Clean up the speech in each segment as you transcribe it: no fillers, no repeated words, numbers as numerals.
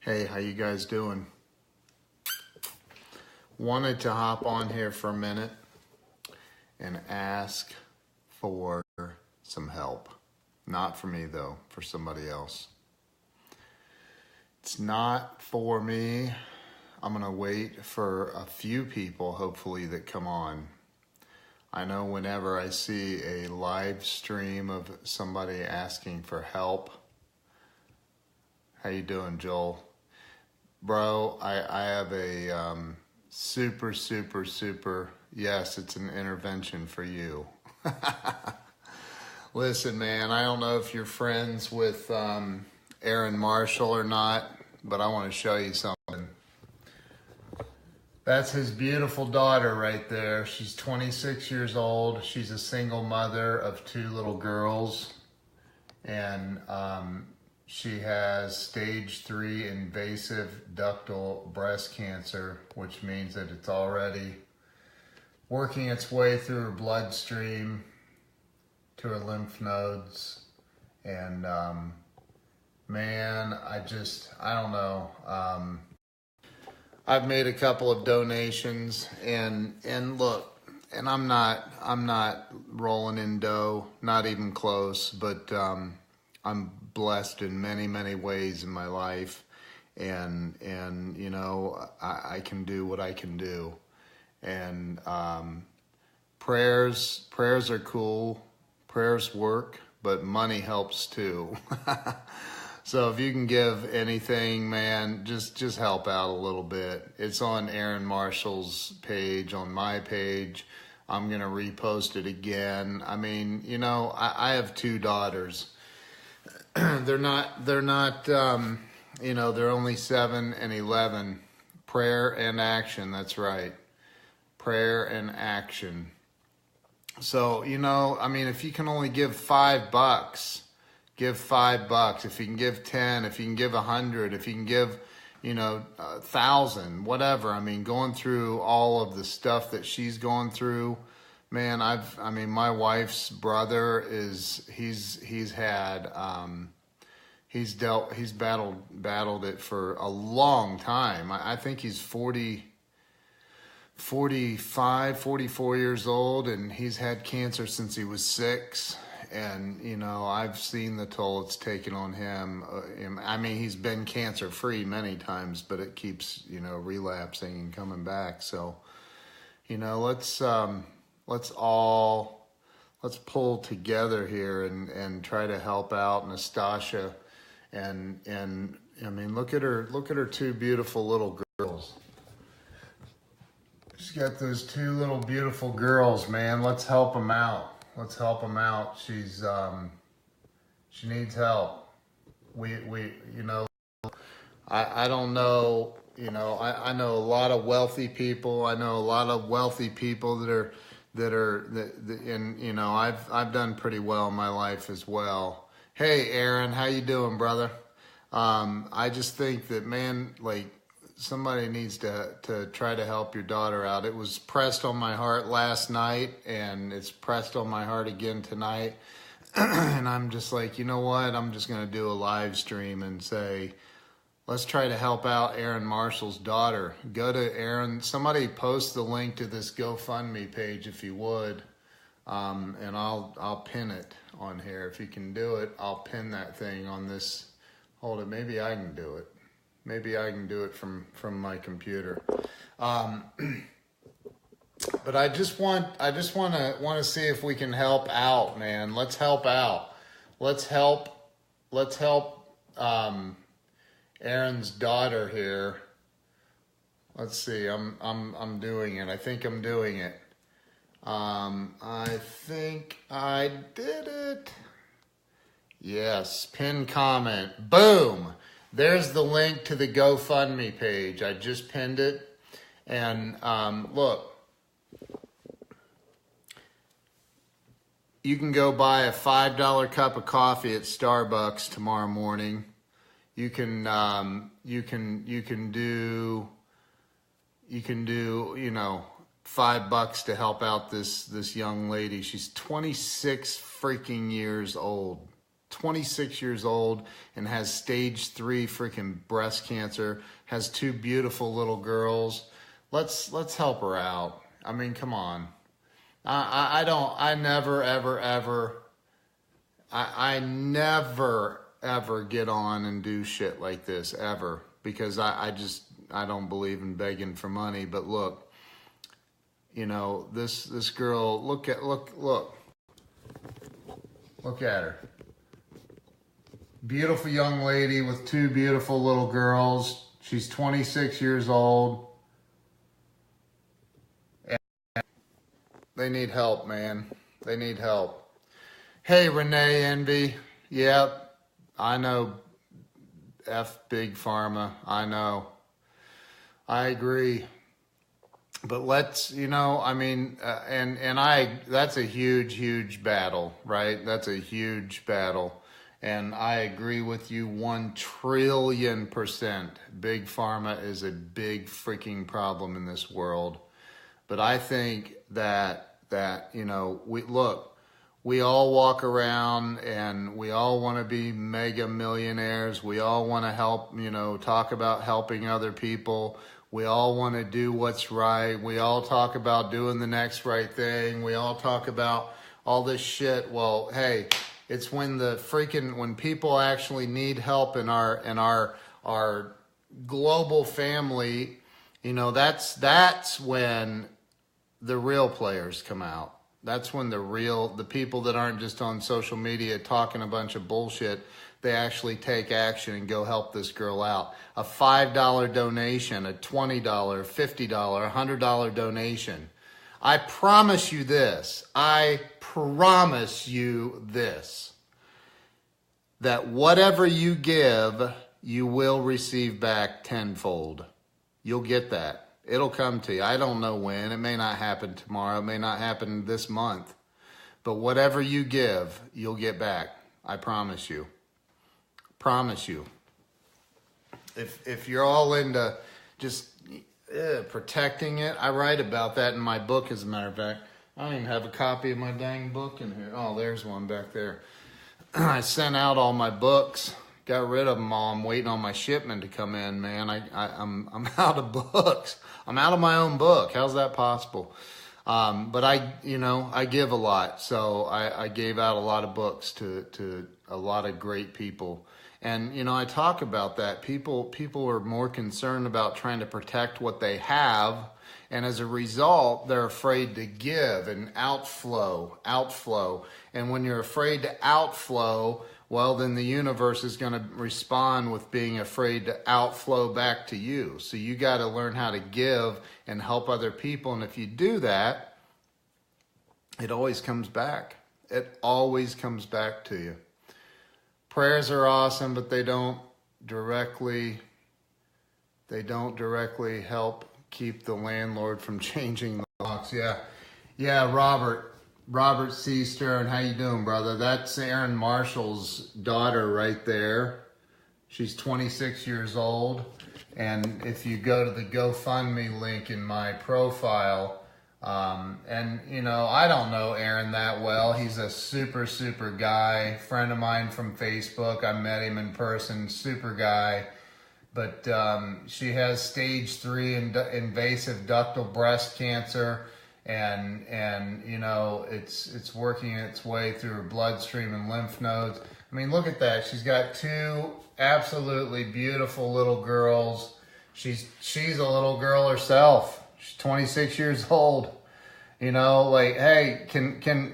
Hey, how you guys doing? Wanted to hop on here for a minute and ask for some help. Not for me though, for somebody else. It's not for me. I'm gonna wait for a few people, hopefully, that come on. I know whenever I see a live stream of somebody asking for help. How you doing, Joel? Bro, I have a super, yes, it's an intervention for you. Listen, man, I don't know if you're friends with Aaron Marshall or not, but I want to show you something. That's his beautiful daughter right there. She's 26 years old. She's a single mother of 2 little girls. And she has stage 3 invasive ductal breast cancer, which means that it's already working its way through her bloodstream to her lymph nodes. And man, I don't know. I've made a couple of donations, and look, and I'm not rolling in dough, not even close, but I'm blessed in many ways in my life, and you know, I can do what I can do, and prayers are cool, prayers work, but money helps too. So if you can give anything, man, just help out a little bit. It's on Aaron Marshall's page, on my page. I'm gonna repost it again. I mean, you know, I have 2 daughters. They're not, you know, they're only 7 and 11. Prayer and action, that's right. Prayer and action. So, you know, I mean, if you can only give $5, give $5. If you can give 10, if you can give 100, if you can give, you know, 1,000, whatever. I mean, going through all of the stuff that she's going through, man, I mean, my wife's brother he's battled it for a long time. I think he's 45, 44 years old, and he's had cancer since he was 6. And, you know, I've seen the toll it's taken on him. I mean, he's been cancer free many times, but it keeps, you know, relapsing and coming back. So, you know, let's pull together here and try to help out Nastasha. And I mean, look at her 2 beautiful little girls. She's got those 2 little beautiful girls, man. Let's help them out. Let's help them out. She needs help. We you know, I don't know, you know, I know a lot of wealthy people. I know a lot of wealthy people and you know, I've done pretty well in my life as well. Hey, Aaron, how you doing, brother? I just think that, man, like, somebody needs to try to help your daughter out. It was pressed on my heart last night, and it's pressed on my heart again tonight. And I'm just like, you know what? I'm just going to do a live stream and say, let's try to help out Aaron Marshall's daughter. Go to Aaron. Somebody post the link to this GoFundMe page if you would, and I'll pin it on here. If you can do it, I'll pin that thing on this. Hold it. Maybe I can do it. Maybe I can do it from my computer. But I just want to see if we can help out, man. Let's help out. Let's help Aaron's daughter here. Let's see. I'm doing it. I think I'm doing it. I think I did it. Yes, pin comment. Boom. There's the link to the GoFundMe page. I just pinned it. And look, you can go buy a $5 cup of coffee at Starbucks tomorrow morning. You can do, you know, $5 to help out this young lady. She's 26 freaking years old. 26 years old and has stage 3 freaking breast cancer, has 2 beautiful little girls. Let's help her out. I mean, come on. I never, ever, I never, ever get on and do shit like this, ever. Because I don't believe in begging for money. But look, you know, this girl, look at her. Beautiful young lady with 2 beautiful little girls. She's 26 years old. And they need help, man. They need help. Hey, Renee Envy. Yep, I know. F Big Pharma. I know. I agree. But let's, you know, I mean, that's a huge battle, right? That's a huge battle. And I agree with you 1,000,000,000%. Big Pharma is a big freaking problem in this world. But I think that, you know, we all walk around and we all want to be mega millionaires. We all want to help, you know, talk about helping other people. We all want to do what's right. We all talk about doing the next right thing. We all talk about all this shit. Well, hey, it's when when people actually need help in our global family, you know, that's when the real players come out. That's when the people that aren't just on social media talking a bunch of bullshit, they actually take action and go help this girl out. A $5 donation, a $20, $50, $100 donation. I promise you this. That whatever you give, you will receive back tenfold. You'll get that. It'll come to you. I don't know when. It may not happen tomorrow. It may not happen this month. But whatever you give, you'll get back. I promise you. Promise you. If you're all into just protecting it, I write about that in my book, as a matter of fact. I don't even have a copy of my dang book in here. Oh, there's one back there. I sent out all my books. Got rid of them all. I'm waiting on my shipment to come in, man. I'm out of books. I'm out of my own book. How's that possible? But I give a lot. So I gave out a lot of books to a lot of great people. And, you know, I talk about that. People are more concerned about trying to protect what they have. And as a result, they're afraid to give and outflow. And when you're afraid to outflow, well, then the universe is going to respond with being afraid to outflow back to you. So you got to learn how to give and help other people. And if you do that, it always comes back. It always comes back to you. Prayers are awesome, but they don't directly help keep the landlord from changing the locks. Yeah, Robert C. Stern, how you doing, brother? That's Aaron Marshall's daughter right there. She's 26 years old. And if you go to the GoFundMe link in my profile, and, you know, I don't know Aaron that well. He's a super guy, friend of mine from Facebook. I met him in person, super guy. But she has stage 3 invasive ductal breast cancer. And you know, it's working its way through her bloodstream and lymph nodes. I mean, look at that. She's got 2 absolutely beautiful little girls. She's a little girl herself. She's 26 years old. You know, like, hey, can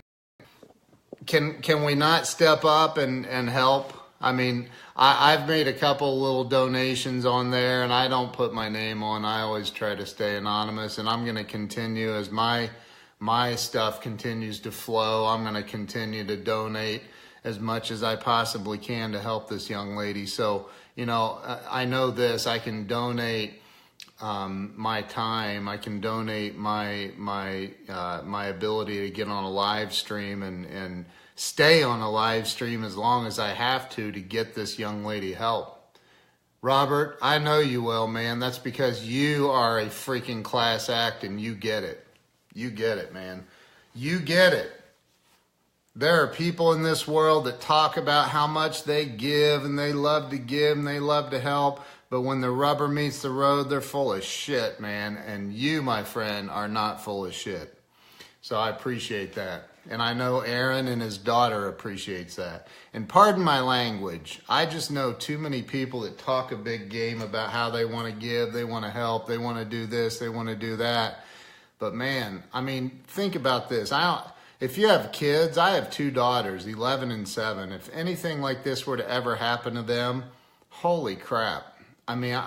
we not step up and help? I mean, I've made a couple little donations on there, and I don't put my name on. I always try to stay anonymous, and I'm going to continue as my stuff continues to flow. I'm going to continue to donate as much as I possibly can to help this young lady. So, you know, I know this. I can donate my time. I can donate my ability to get on a live stream and stay on a live stream as long as I have to get this young lady help. Robert, I know you will, man. That's because you are a freaking class act and you get it. You get it, man. You get it. There are people in this world that talk about how much they give and they love to give and they love to help. But when the rubber meets the road, they're full of shit, man. And you, my friend, are not full of shit. So I appreciate that. And I know Aaron and his daughter appreciates that. And pardon my language, I just know too many people that talk a big game about how they want to give, they want to help, they want to do this, they want to do that. But man, I mean, think about this. If you have kids, I have 2 daughters, 11 and 7. If anything like this were to ever happen to them, holy crap. I mean,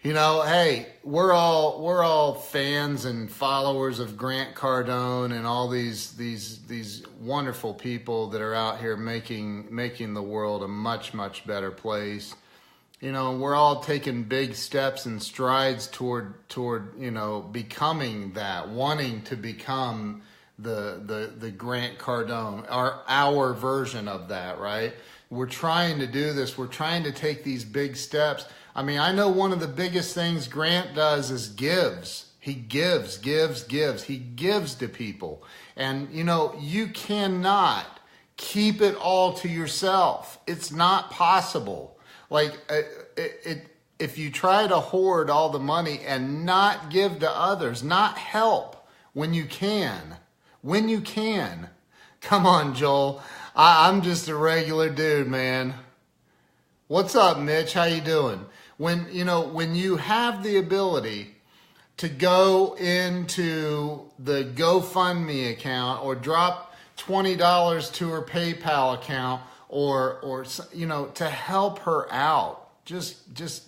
you know, hey, we're all fans and followers of Grant Cardone and all these wonderful people that are out here making the world a much, much better place. You know, we're all taking big steps and strides toward you know, becoming that, wanting to become the Grant Cardone, our version of that, right? We're trying to do this. We're trying to take these big steps. I mean, I know one of the biggest things Grant does is gives. He gives. He gives to people. And, you know, you cannot keep it all to yourself. It's not possible. Like, if you try to hoard all the money and not give to others, not help when you can. Come on, Joel. I'm just a regular dude, man. What's up, Mitch? How you doing? When you have the ability to go into the GoFundMe account or drop $20 to her PayPal account or you know, to help her out, just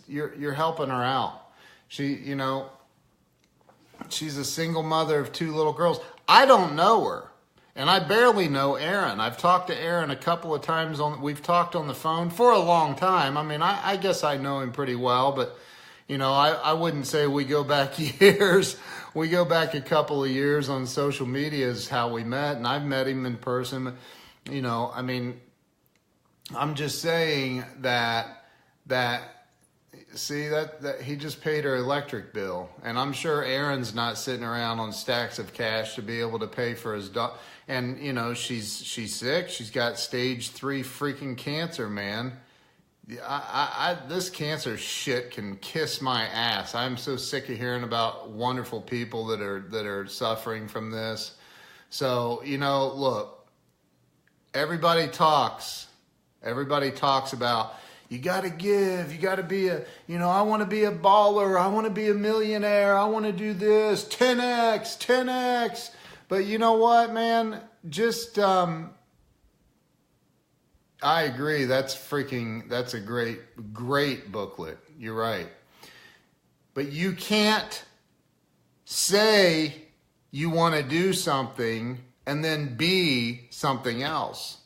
you're helping her out. She, you know, she's a single mother of 2 little girls. I don't know her. And I barely know Aaron. I've talked to Aaron a couple of times. We've talked on the phone for a long time. I mean, I guess I know him pretty well, but, you know, I wouldn't say we go back years. We go back a couple of years on social media is how we met, and I've met him in person. You know, I mean, I'm just saying that see, that he just paid her electric bill, and I'm sure Aaron's not sitting around on stacks of cash to be able to pay for his dog. And you know, she's sick. She's got stage 3 freaking cancer, man. This cancer shit can kiss my ass. I'm so sick of hearing about wonderful people that are suffering from this. So, you know, look, everybody talks about, you got to give, you got to be you know, I want to be a baller, I want to be a millionaire, I want to do this, 10x. But you know what, man? Just, I agree. That's a great booklet. You're right. But you can't say you want to do something and then be something else.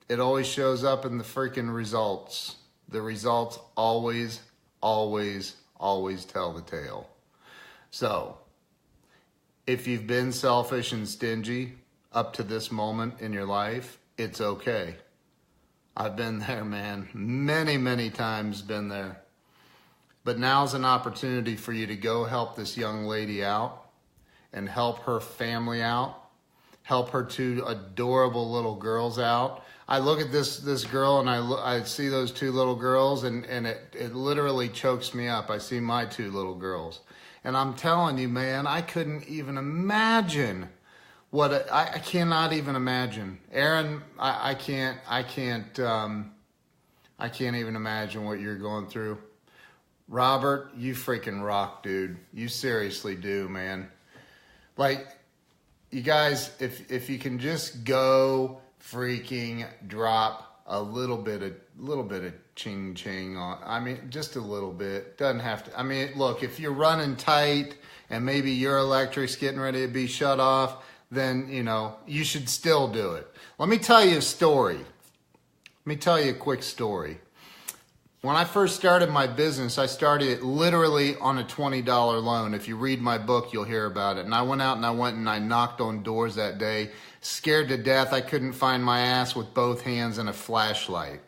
It always shows up in the freaking results. The results always tell the tale. So, if you've been selfish and stingy up to this moment in your life, it's okay. I've been there, man. Many times been there. But now's an opportunity for you to go help this young lady out and help her family out. Help her 2 adorable little girls out. I look at this girl and I see those 2 little girls and it literally chokes me up. I see my 2 little girls. And I'm telling you, man, I couldn't even imagine I cannot even imagine. Aaron, I can't even imagine what you're going through. Robert, you freaking rock, dude. You seriously do, man. Like, you guys, if you can just go freaking drop a little bit of ching on, I mean, just a little bit. Doesn't have to. I mean, look, if you're running tight and maybe your electric's getting ready to be shut off, then, you know, you should still do it. Let me tell you a story. Let me tell you a quick story. When I first started my business, I started it literally on a $20 loan. If you read my book, you'll hear about it. And I went out and I knocked on doors that day, scared to death. I couldn't find my ass with both hands and a flashlight.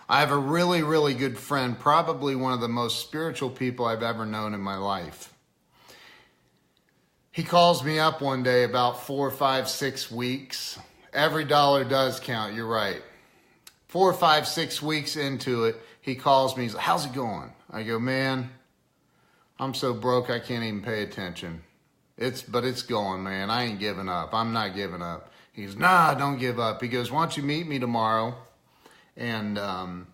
I have a really good friend, probably one of the most spiritual people I've ever known in my life. He calls me up one day about 4, 5, 6 weeks. Every dollar does count. You're right. 4, 5, 6 weeks into it, he calls me. He's like, how's it going? I go, man, I'm so broke I can't even pay attention. But it's going, man. I ain't giving up. I'm not giving up. He goes, nah, don't give up. He goes, why don't you meet me tomorrow and go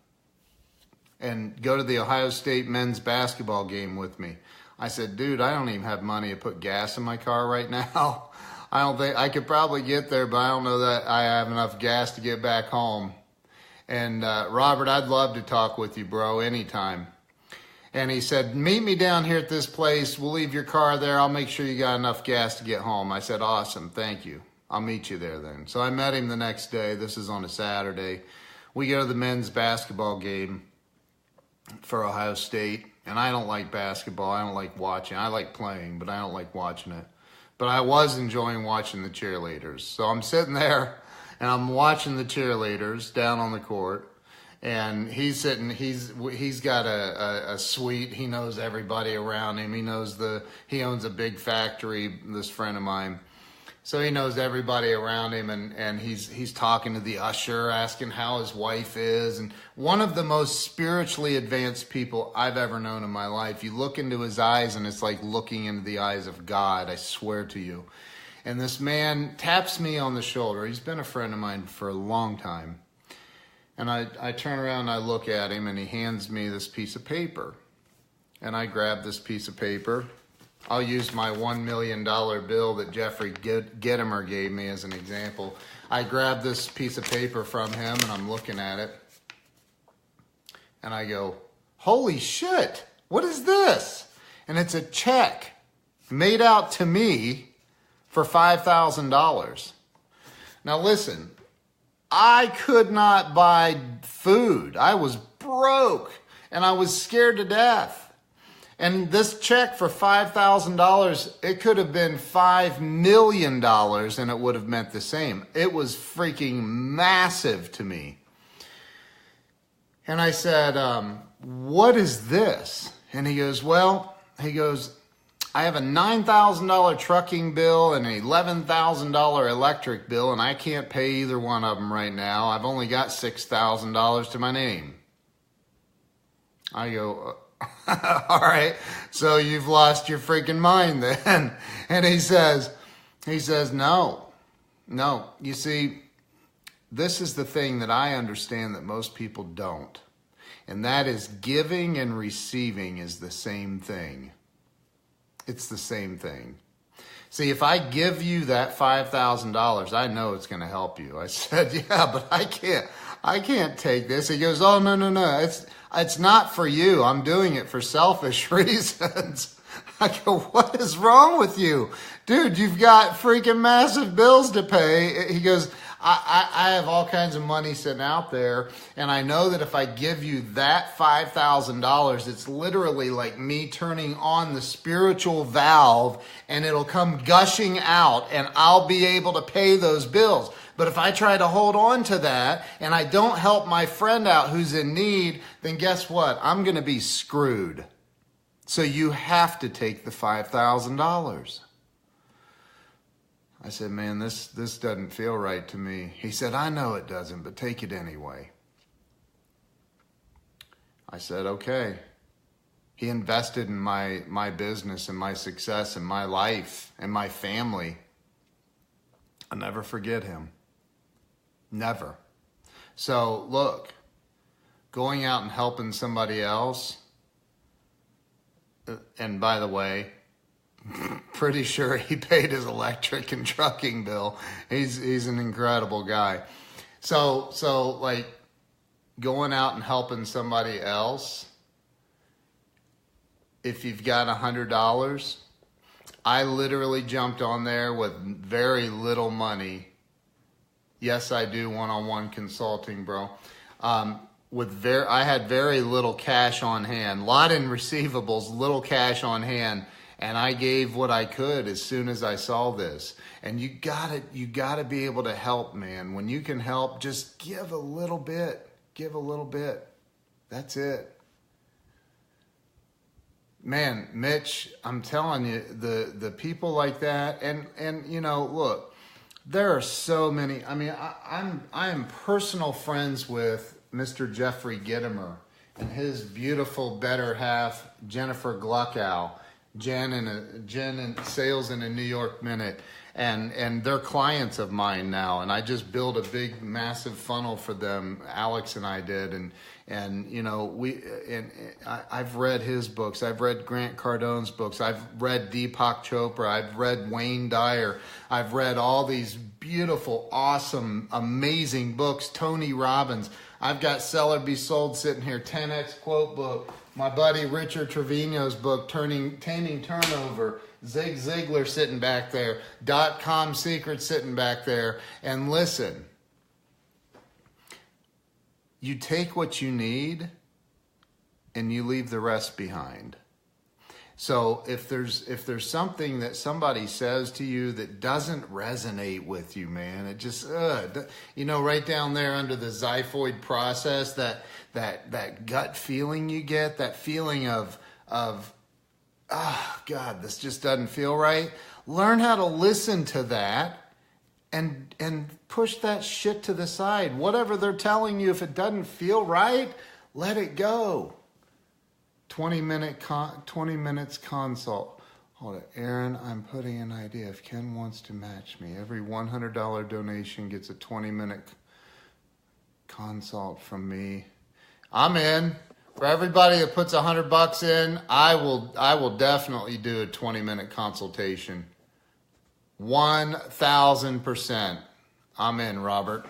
to the Ohio State men's basketball game with me. I said, dude, I don't even have money to put gas in my car right now. I don't think I could probably get there, but I don't know that I have enough gas to get back home. And Robert, I'd love to talk with you, bro, anytime. And he said, meet me down here at this place. We'll leave your car there. I'll make sure you got enough gas to get home. I said, awesome, thank you. I'll meet you there then. So I met him the next day. This is on a Saturday. We go to the men's basketball game for Ohio State. And I don't like basketball. I don't like watching. I like playing, but I don't like watching it. But I was enjoying watching the cheerleaders. So I'm sitting there, and I'm watching the cheerleaders down on the court. And he's sitting, he's got a suite. He knows everybody around him. He owns a big factory, this friend of mine. So he knows everybody around him, and he's talking to the usher, asking how his wife is. And one of the most spiritually advanced people I've ever known in my life. You look into his eyes, and it's like looking into the eyes of God, I swear to you. And this man taps me on the shoulder. He's been a friend of mine for a long time. And I turn around and I look at him, and he hands me this piece of paper. And I grab this piece of paper. I'll use my $1 million bill that Jeffrey Gitomer gave me as an example. I grab this piece of paper from him, and I'm looking at it. And I go, holy shit, what is this? And it's a check made out to me for $5,000. Now listen, I could not buy food. I was broke, and I was scared to death. And this check for $5,000, it could have been $5 million, and it would have meant the same. It was freaking massive to me. And I said, what is this? And he goes, I have a $9,000 trucking bill and an $11,000 electric bill, and I can't pay either one of them right now. I've only got $6,000 to my name. I go, all right, so you've lost your freaking mind then. And he says, no. You see, this is the thing that I understand that most people don't. And that is giving and receiving is the same thing. It's the same thing. See, if I give you that $5,000, I know it's going to help you. I said, yeah, but I can't take this. He goes, oh, no. It's not for you. I'm doing it for selfish reasons. I go, what is wrong with you? Dude, you've got freaking massive bills to pay. He goes, I have all kinds of money sitting out there, and I know that if I give you that $5,000, it's literally like me turning on the spiritual valve, and it'll come gushing out, and I'll be able to pay those bills. But if I try to hold on to that, and I don't help my friend out who's in need, then guess what? I'm going to be screwed. So you have to take the $5,000. I said, man, this doesn't feel right to me. He said, I know it doesn't, but take it anyway. I said, okay. He invested in my business and my success and my life and my family. I'll never forget him. Never. So look, going out and helping somebody else, and by the way, pretty sure he paid his electric and trucking bill. He's an incredible guy. So like going out and helping somebody else, if you've got $100, I literally jumped on there with very little money. Yes, I do one-on-one consulting, bro. I had very little cash on hand, a lot in receivables, little cash on hand. And I gave what I could as soon as I saw this. And you gotta be able to help, man. When you can help, just give a little bit. Give a little bit. That's it. man, Mitch, I'm telling you, the people like that, and you know, look, there are so many. I mean, I am personal friends with Mr. Jeffrey Gitomer and his beautiful better half, Jennifer Gluckow, Jen and Sales in a New York Minute, and they're clients of mine now. And I just built a big, massive funnel for them. Alex and I did, and you know I've read his books. I've read Grant Cardone's books. I've read Deepak Chopra. I've read Wayne Dyer. I've read all these beautiful, awesome, amazing books. Tony Robbins. I've got Sell or Be Sold sitting here. 10X quote book. My buddy Richard Trevino's book, Taming Turnover. Zig Ziglar sitting back there. .com Secrets sitting back there. And listen, you take what you need and you leave the rest behind. So if there's something that somebody says to you that doesn't resonate with you, man, it just you know, right down there under the xiphoid process, that gut feeling you get, that feeling of God, this just doesn't feel right. Learn how to listen to that and push that shit to the side. Whatever they're telling you, if it doesn't feel right, let it go. 20 minutes consult. Hold it. Aaron, I'm putting an idea. If Ken wants to match me, every $100 donation gets a 20-minute consult from me. I'm in. For everybody that puts $100 in, I will definitely do a 20-minute consultation. 1,000%. I'm in, Robert.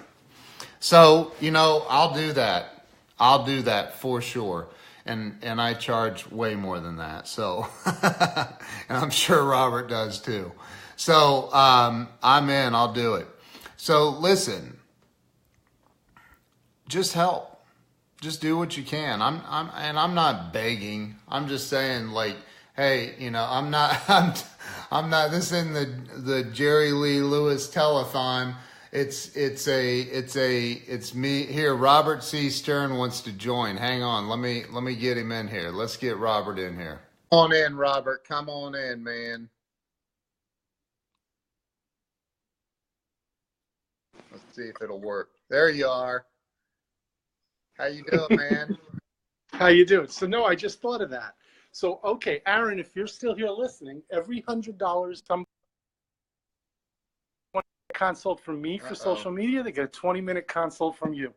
So, you know, I'll do that. I'll do that for sure. And I charge way more than that. So, and I'm sure Robert does too. So, I'm in, I'll do it. So listen, just help. Just do what you can. I'm not begging. I'm just saying, like, hey, you know, I'm not, this isn't the Jerry Lee Lewis telethon. It's me here. Robert C. Stern wants to join. Hang on. Let me get him in here. Let's get Robert in here. Come on in, Robert. Come on in, man. Let's see if it'll work. There you are. How you doing, man? How you doing? So no, I just thought of that. So okay, Aaron, if you're still here listening, every $100 some consult from me for social media, they get a 20-minute consult from you.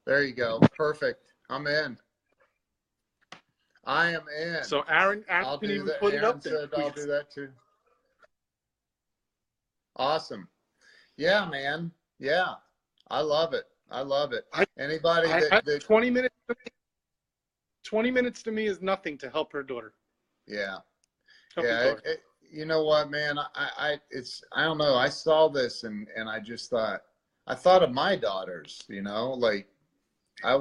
There you go. Perfect. I'm in. I am in. So Aaron can even put it up there. I'll do that too. Awesome. Yeah, man. Yeah. I love it. I love it. Anybody that 20 minutes to me is nothing to help her daughter. Yeah. You know what, man? I don't know. I saw this and I just thought of my daughters, you know, like I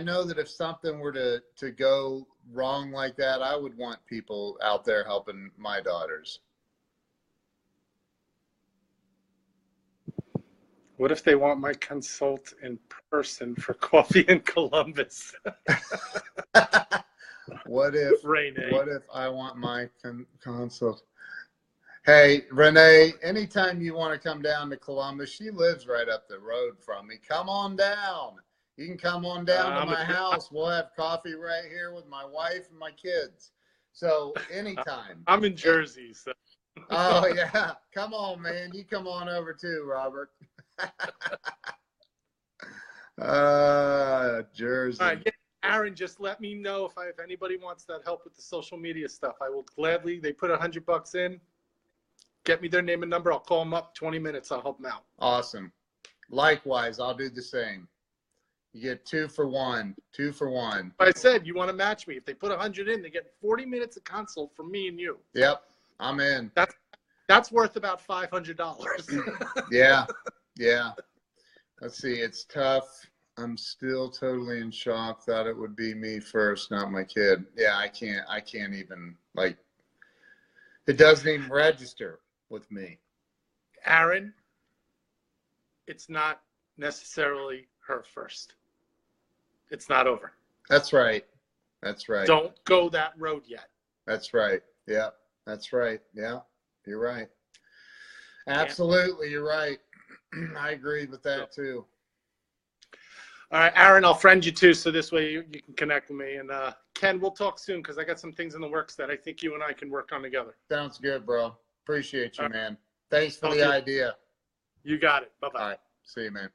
know that if something were to go wrong like that, I would want people out there helping my daughters. What if they want my consult in person for coffee in Columbus? What if Renee. What if I want my consult? Hey, Renee, anytime you want to come down to Columbus, she lives right up the road from me. Come on down. You can come on down to my house. We'll have coffee right here with my wife and my kids. So anytime. I'm in Jersey. So. Oh, yeah. Come on, man. You come on over too, Robert. Jersey. All right, yeah. Aaron, just let me know if anybody wants that help with the social media stuff. I will gladly. They put $100 in. Get me their name and number. I'll call them up. 20 minutes. I'll help them out. Awesome. Likewise, I'll do the same. You get 2 for 1. 2 for 1. I said you want to match me. If they put 100 in, they get 40 minutes of consult from me and you. Yep, I'm in. That's worth about $500. Yeah. Let's see. It's tough. I'm still totally in shock. Thought it would be me first, not my kid. Yeah, I can't even, like, it doesn't even register with me. Aaron, it's not necessarily her first. It's not over. That's right. That's right. Don't go that road yet. That's right. Yeah. That's right. Yeah. You're right. Absolutely. You're right. I agree with that too. All right, Aaron, I'll friend you too, so this way you can connect with me. And Ken, we'll talk soon because I got some things in the works that I think you and I can work on together. Sounds good, bro. Appreciate you, man. Thanks for the idea. You got it. Bye-bye. All right. See you, man.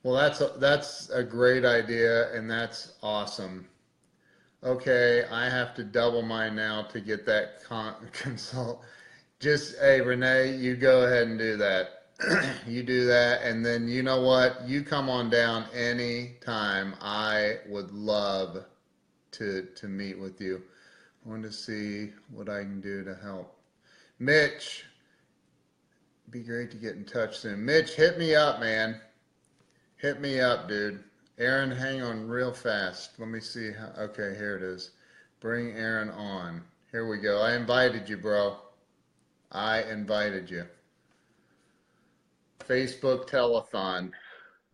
Well, that's a great idea, and that's awesome. Okay, I have to double mine now to get that consult. Just, hey, Renee, you go ahead and do that. You do that, and then you know what? You come on down anytime. I would love to meet with you. I want to see what I can do to help. Mitch, it'd be great to get in touch soon. Mitch, hit me up, man. Hit me up, dude. Aaron, hang on real fast. Let me see how. Okay, here it is. Bring Aaron on. Here we go. I invited you, bro. I invited you. Facebook telethon.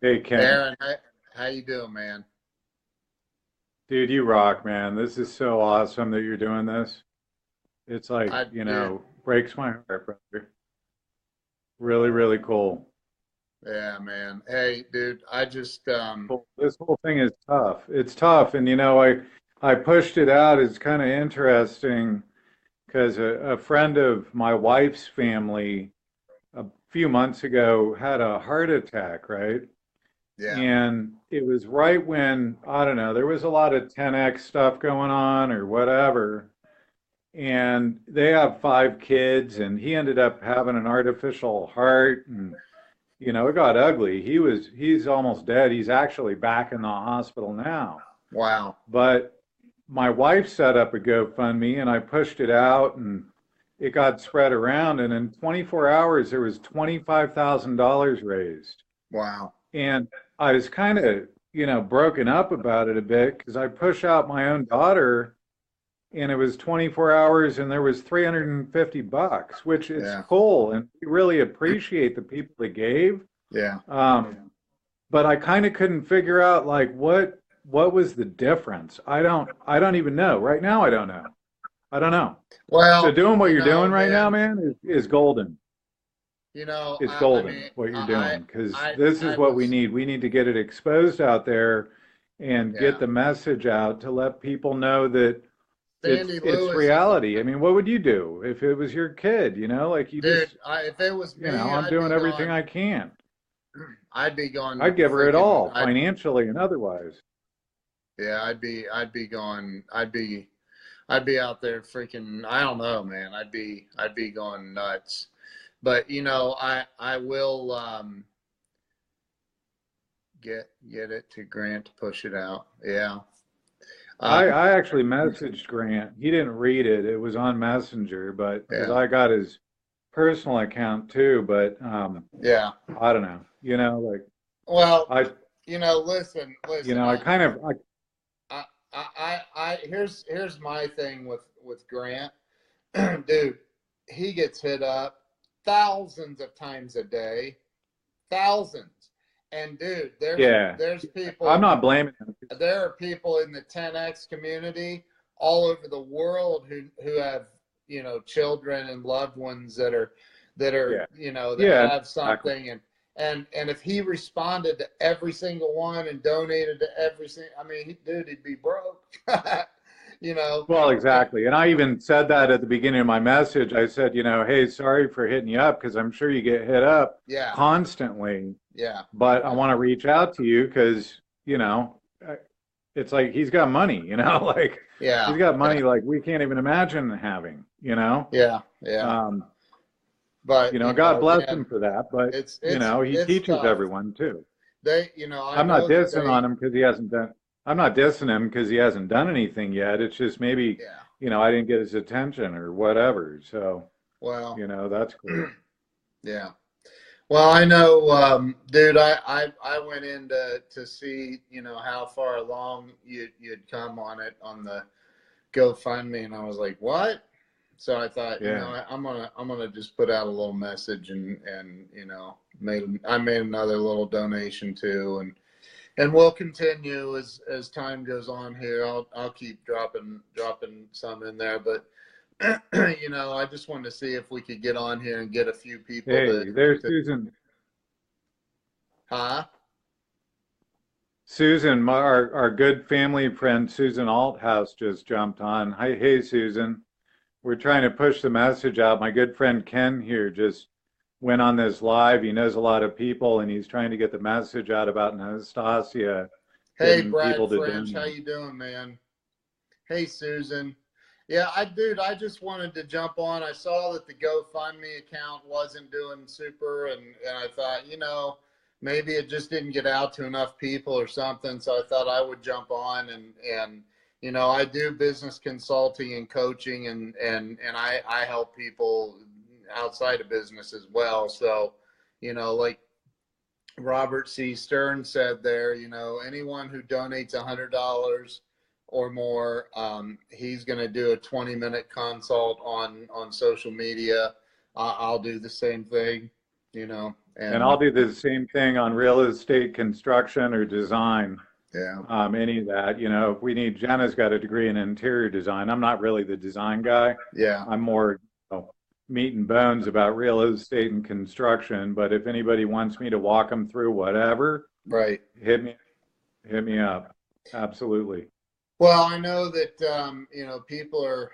Hey, Ken. Aaron, how you doing, man? Dude, you rock, man. This is so awesome that you're doing this. It's like, breaks my heart, brother. Really, really cool. Yeah, man. Hey, dude, I just this whole thing is tough. It's tough, and I pushed it out. It's kind of interesting because a friend of my wife's family a few months ago had a heart attack, right? Yeah. And it was right when, I don't know, there was a lot of 10X stuff going on or whatever. And they have 5 kids, and he ended up having an artificial heart, and it got ugly. He's almost dead. He's actually back in the hospital now. Wow. But my wife set up a GoFundMe, and I pushed it out, and it got spread around, and in 24 hours there was $25,000 raised. Wow. And I was kind of broken up about it a bit because I push out my own daughter, and it was 24 hours and there was $350, which is cool, and we really appreciate the people that gave. Yeah. But I kind of couldn't figure out like what was the difference. I don't even know. Right now I don't know. Well, so doing what you're doing right now, man, is golden. It's golden what you're doing, because this is what we need. We need to get it exposed out there and get the message out to let people know that it's reality. I mean, what would you do if it was your kid? Like you dude, if it was me, I'm doing everything I can. I'd be going. I'd give her it all, financially and otherwise. Yeah, I'd be going. I'd be out there freaking, I don't know, man. I'd be going nuts. But I will get it to Grant to push it out. Yeah. I actually messaged Grant. He didn't read it. It was on Messenger, but because I got his personal account too. But yeah, I don't know. Like. Well, listen. I kind of. Here's my thing with Grant, dude. He gets hit up thousands of times a day, thousands. And dude, there's people. I'm not blaming him. There are people in the 10X community all over the world who have children and loved ones that are have something, exactly. And if he responded to every single one and donated to every single, he'd be broke. Well, exactly. And I even said that at the beginning of my message. I said, hey, sorry for hitting you up because I'm sure you get hit up constantly. Yeah. But I want to reach out to you because, it's like he's got money, like he's got money like we can't even imagine having, Yeah. Yeah. But God bless him for that. But he teaches everyone too. I'm not dissing on him because he hasn't done. I'm not dissing him because he hasn't done anything yet. It's just maybe I didn't get his attention or whatever. So that's cool. Yeah. Well, I know, dude. I went in to see how far along you'd come on it on the GoFundMe, and I was like, what? So I thought, I'm gonna just put out a little message and I made another little donation too, and we'll continue as time goes on here. I'll keep dropping some in there, but I just wanted to see if we could get on here and get a few people. Hey, there's Susan. Huh? Susan, our good family friend Susan Althouse just jumped on. Hey, Susan. We're trying to push the message out. My good friend Ken here just went on this live. He knows a lot of people, and he's trying to get the message out about Nastasia. Hey, Brad French, how you doing, man? Hey, Susan. Yeah, I just wanted to jump on. I saw that the GoFundMe account wasn't doing super, and I thought, maybe it just didn't get out to enough people or something. So I thought I would jump on and I do business consulting and coaching and I help people outside of business as well. So, like Robert C. Stern said there, anyone who donates $100 or more, he's going to do a 20-minute consult on social media. I'll do the same thing, and I'll do the same thing on real estate construction or design. Yeah. Any of that, if we need, Jenna's got a degree in interior design. I'm not really the design guy. Yeah. I'm more meat and bones about real estate and construction. But if anybody wants me to walk them through whatever, right, hit me up. Absolutely. Well, I know that people are.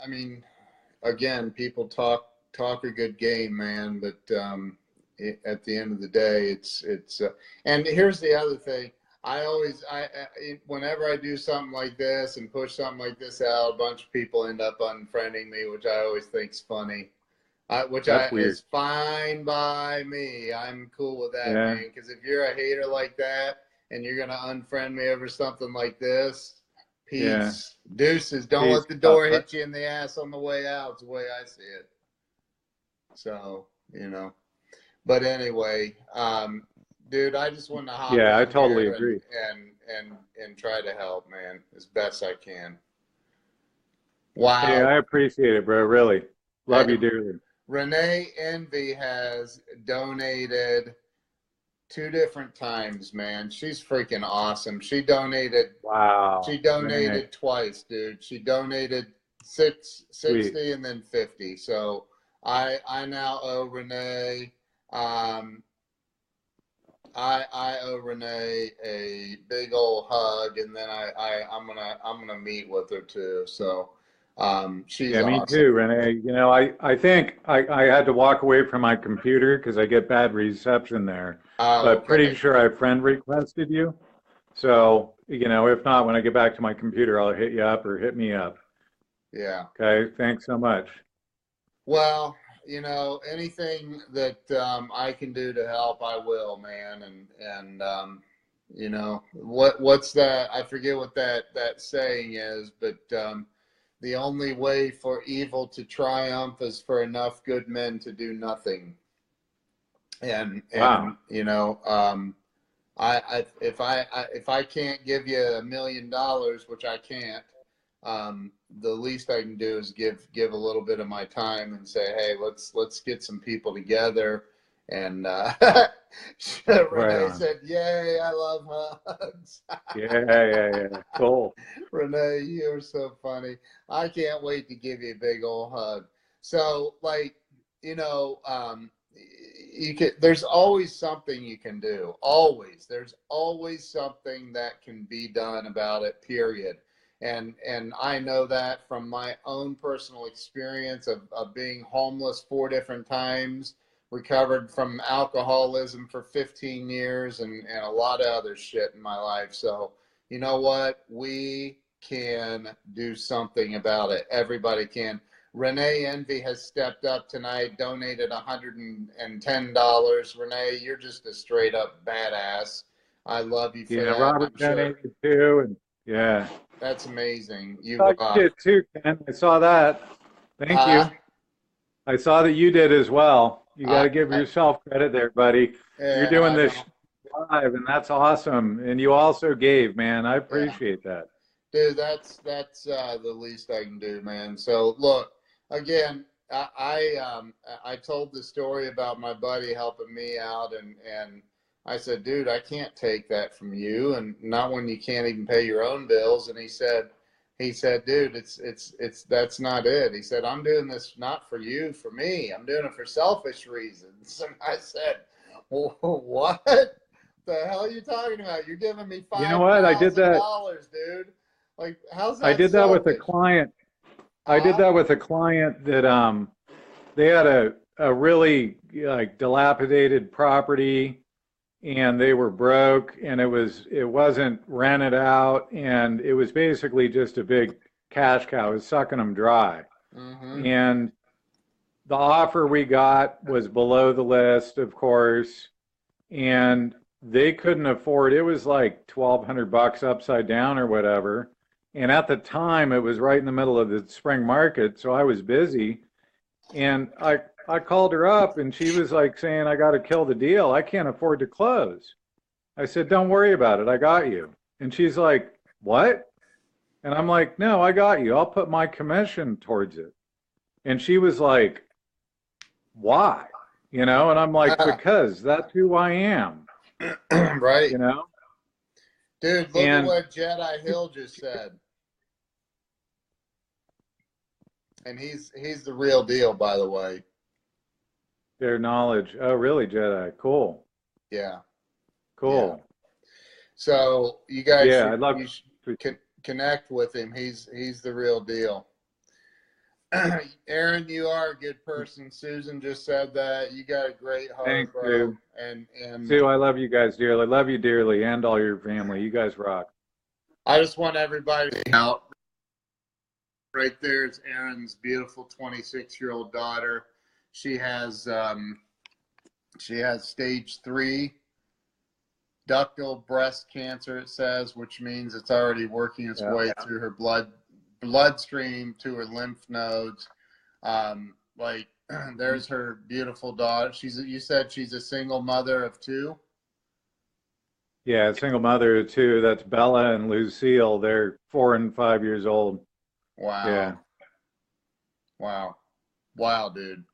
I mean, again, people talk a good game, man. But at the end of the day, it's. And here's the other thing. Whenever I do something like this and push something like this out, a bunch of people end up unfriending me, which I always think's funny. Is fine by me. I'm cool with that, man. Because if you're a hater like that and you're gonna unfriend me over something like this, peace, deuces. Don't let the door hit you in the ass on the way out. It's the way I see it. So but anyway, dude, I just want to hop in I totally agree. And try to help, man, as best I can. Wow. Yeah, I appreciate it, bro. Really. Love you dearly. Renee Envy has donated 2 different times, man. She's freaking awesome. She donated. Wow. She donated twice, dude. She donated 60 Sweet. And then 50. So I now owe Renee. I owe Renee a big old hug, and then I'm gonna meet with her too. So she's awesome. Me too, Renee. I think I had to walk away from my computer because I get bad reception there. But pretty sure I friend requested you. So if not, when I get back to my computer, I'll hit you up or hit me up. Yeah. Okay. Thanks so much. Well, anything that I can do to help, I will, man. And what's that? I forget what that saying is, but the only way for evil to triumph is for enough good men to do nothing. And wow. If I can't give you $1 million, which I can't, the least I can do is give a little bit of my time and say, hey, let's get some people together. And Renee said, yay, I love hugs. Yeah. Cool. Renee, you're so funny. I can't wait to give you a big old hug. So there's always something you can do. Always. There's always something that can be done about it, period. And I know that from my own personal experience of being homeless 4 different times, recovered from alcoholism for 15 years, and a lot of other shit in my life. So, you know what? We can do something about it. Everybody can. Renee Envy has stepped up tonight, donated $110. Renee, you're just a straight up badass. I love you for that. Robert donated too, and yeah. That's amazing. You did too, Ken. I saw that. Thank you. I saw that you did as well. You got to give yourself credit there, buddy. You're doing this live, and that's awesome. And you also gave, man. I appreciate that. Dude, that's the least I can do, man. So look, again, I told the story about my buddy helping me out, and I said, dude, I can't take that from you, and not when you can't even pay your own bills. And he said, dude, it's that's not it. He said, I'm doing this not for you, for me. I'm doing it for selfish reasons. And I said, well, what the hell are you talking about? You're giving me $5,000, You know what? I did that, dude. Like, how's that? I did that with a selfish? client. I did that with a client that they had a really like dilapidated property, and they were broke, and it wasn't rented out, and it was basically just a big cash cow. It was sucking them dry. Mm-hmm. And the offer we got was below the list, of course, and they couldn't afford. It was like $1,200 upside down or whatever. And at the time, it was right in the middle of the spring market, so I was busy. And I called her up, and she was like saying, I got to kill the deal. I can't afford to close. I said, don't worry about it. I got you. And she's like, what? And I'm like, no, I got you. I'll put my commission towards it. And she was like, why? You know, and I'm like, because that's who I am. Right. You know? Dude, look at what Jedi Hill just said. And he's the real deal, by the way. Their knowledge. Oh, really, Jedi? Cool. Yeah. Cool. Yeah. So you guys should connect with him. He's the real deal. Aaron, you are a good person. Susan just said that. You got a great heart, Thanks, bro. dude. And Sue, I love you guys dearly. I love you dearly, and all your family. You guys rock. I just want everybody to out. Right there is Aaron's beautiful 26-year-old daughter. She has stage 3 ductal breast cancer, it says, which means it's already working its way through her bloodstream to her lymph nodes. There's her beautiful daughter. You said she's a single mother of 2? Yeah, a single mother of 2. That's Bella and Lucille. They're 4 and 5 years old. Wow. Yeah. Wow, dude.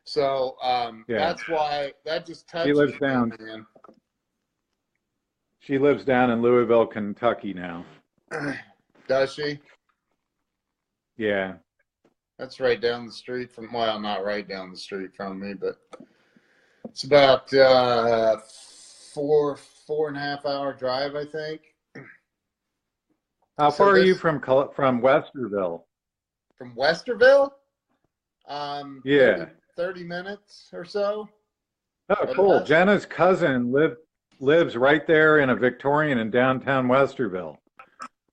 So that's why that just touches she lives down. me, man. She lives down in Louisville, Kentucky now. Does she? Yeah. That's right down the street from, well, not right down the street from me, but it's about 4.5 hour drive, I think. How far are you from Westerville? From Westerville? Yeah. 30 minutes or so. Oh, cool. Jenna's cousin lives right there in a Victorian in downtown Westerville.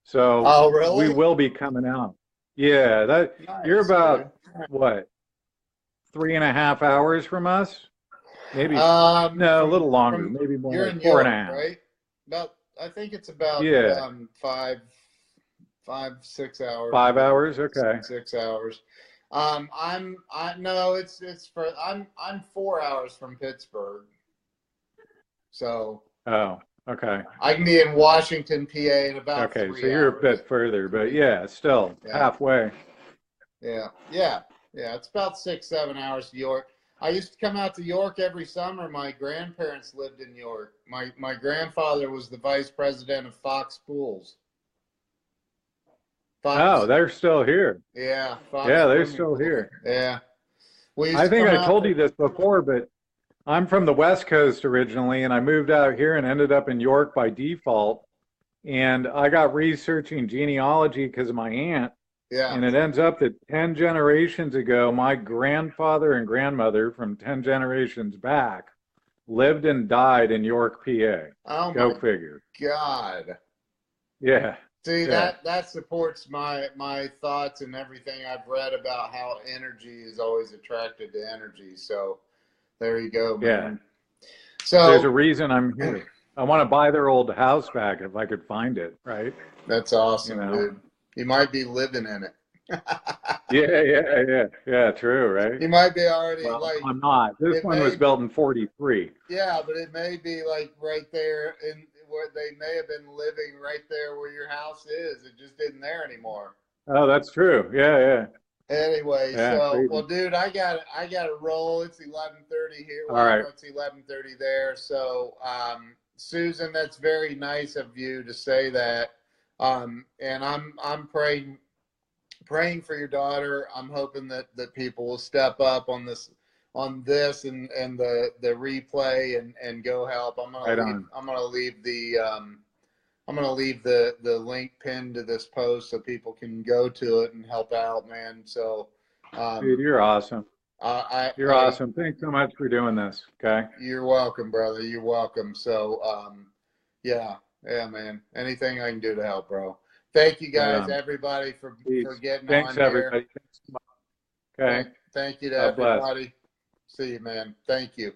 So oh, really? We will be coming out. Yeah, nice, you're about, what, 3.5 hours from us? Maybe, no, a little longer, maybe more, you're like in 4.5. Europe, right? I think it's about 6 hours. 5 hours, okay. 6 hours. I'm 4 hours from Pittsburgh. So. Oh, okay. I can be in Washington, PA in about 3 hours. Okay, so you're a bit further, but yeah, still halfway. Yeah. It's about 6-7 hours to York. I used to come out to York every summer. My grandparents lived in York. My grandfather was the vice president of Fox Pools. Oh, they're still here. Yeah. They're still here. Yeah. I think I told you this before, but I'm from the West Coast originally, and I moved out here and ended up in York by default. And I got researching genealogy because of my aunt. Yeah. And it ends up that 10 generations ago, my grandfather and grandmother from 10 generations back lived and died in York, PA. Oh, go figure. God. Yeah. See, that supports my thoughts and everything I've read about how energy is always attracted to energy. So there you go, man. Yeah. So there's a reason I'm here. I want to buy their old house back if I could find it, right? That's awesome, dude. You might be living in it. Yeah, true, right? You might be already I'm not. This one was built in 43. Yeah, but it may be like right there they may have been living right there where your house is. It just isn't there anymore. Oh, that's true. Yeah. Anyway, yeah, so crazy. well, dude, I got to roll. It's 11:30 here. All right. It's 11:30 there. So, Susan, that's very nice of you to say that. And I'm praying for your daughter. I'm hoping that people will step up on this and the replay and go help. I'm gonna leave the link pinned to this post so people can go to it and help out, man. So, dude, you're awesome. You're awesome. Thanks so much for doing this. Okay. You're welcome, brother. You're welcome. So, yeah, man. Anything I can do to help, bro. Thank you guys, everybody, for getting Thanks, on everybody. here. Okay. Thank you to everybody. See you, man. Thank you.